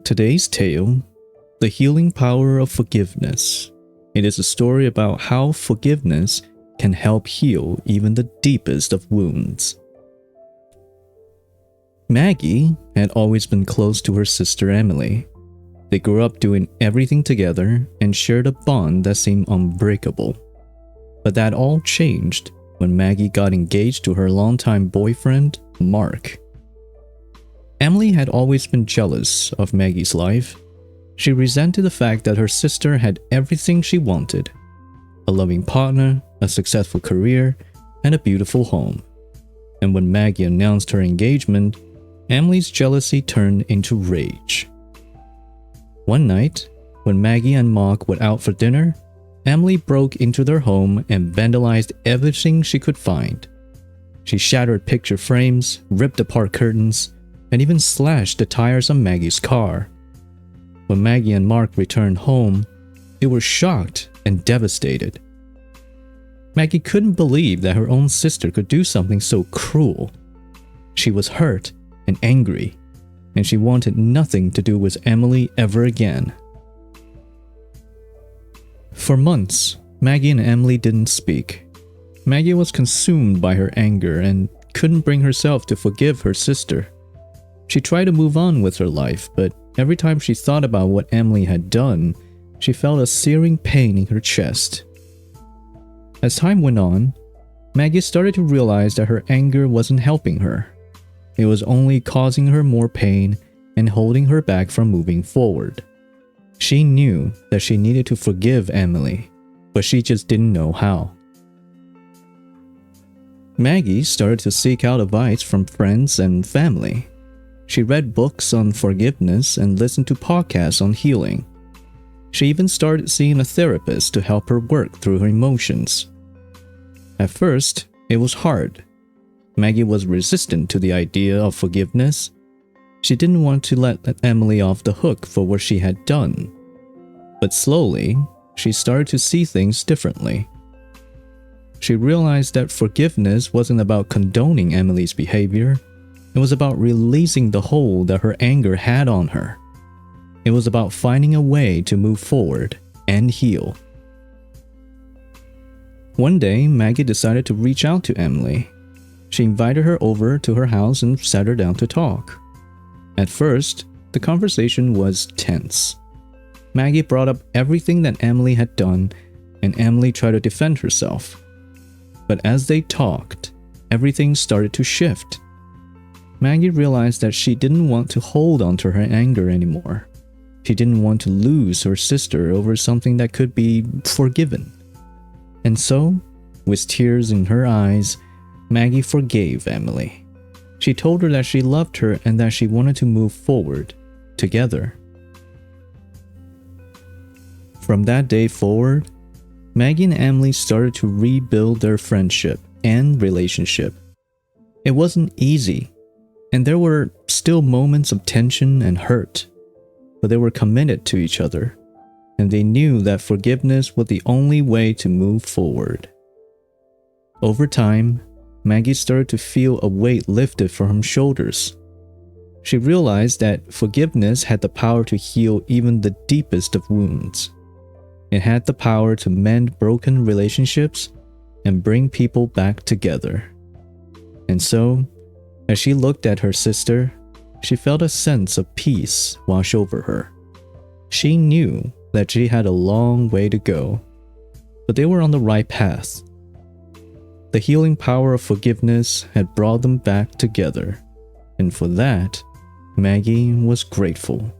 Today's tale, The Healing Power of Forgiveness. It is a story about how forgiveness can help heal even the deepest of wounds. Maggie had always been close to her sister Emily. They grew up doing everything together and shared a bond that seemed unbreakable. But that all changed when Maggie got engaged to her longtime boyfriend, Mark. Emily had always been jealous of Maggie's life. She resented the fact that her sister had everything she wanted: a loving partner, a successful career, and a beautiful home. And when Maggie announced her engagement, Emily's jealousy turned into rage. One night, when Maggie and Mark were out for dinner, Emily broke into their home and vandalized everything she could find. She shattered picture frames, ripped apart curtains, and even slashed the tires on Maggie's car. When Maggie and Mark returned home, they were shocked and devastated. Maggie couldn't believe that her own sister could do something so cruel. She was hurt and angry, and she wanted nothing to do with Emily ever again. For months, Maggie and Emily didn't speak. Maggie was consumed by her anger and couldn't bring herself to forgive her sister. She tried to move on with her life, but every time she thought about what Emily had done, she felt a searing pain in her chest. As time went on, Maggie started to realize that her anger wasn't helping her. It was only causing her more pain and holding her back from moving forward. She knew that she needed to forgive Emily, but she just didn't know how. Maggie started to seek out advice from friends and family. She read books on forgiveness and listened to podcasts on healing. She even started seeing a therapist to help her work through her emotions. At first, it was hard. Maggie was resistant to the idea of forgiveness. She didn't want to let Emily off the hook for what she had done. But slowly, she started to see things differently. She realized that forgiveness wasn't about condoning Emily's behavior. It was about releasing the hold that her anger had on her. It was about finding a way to move forward and heal. One day, Maggie decided to reach out to Emily. She invited her over to her house and sat her down to talk. At first, the conversation was tense. Maggie brought up everything that Emily had done, and Emily tried to defend herself. But as they talked, everything started to shift. Maggie realized that she didn't want to hold on to her anger anymore. She didn't want to lose her sister over something that could be forgiven. And so, with tears in her eyes, Maggie forgave Emily. She told her that she loved her and that she wanted to move forward together. From that day forward, Maggie and Emily started to rebuild their friendship and relationship. It wasn't easy, and there were still moments of tension and hurt, but they were committed to each other, and they knew that forgiveness was the only way to move forward. Over time, Maggie started to feel a weight lifted from her shoulders. She realized that forgiveness had the power to heal even the deepest of wounds. It had the power to mend broken relationships and bring people back together. And so, as she looked at her sister, she felt a sense of peace wash over her. She knew that she had a long way to go, but they were on the right path. The healing power of forgiveness had brought them back together, and for that, Maggie was grateful.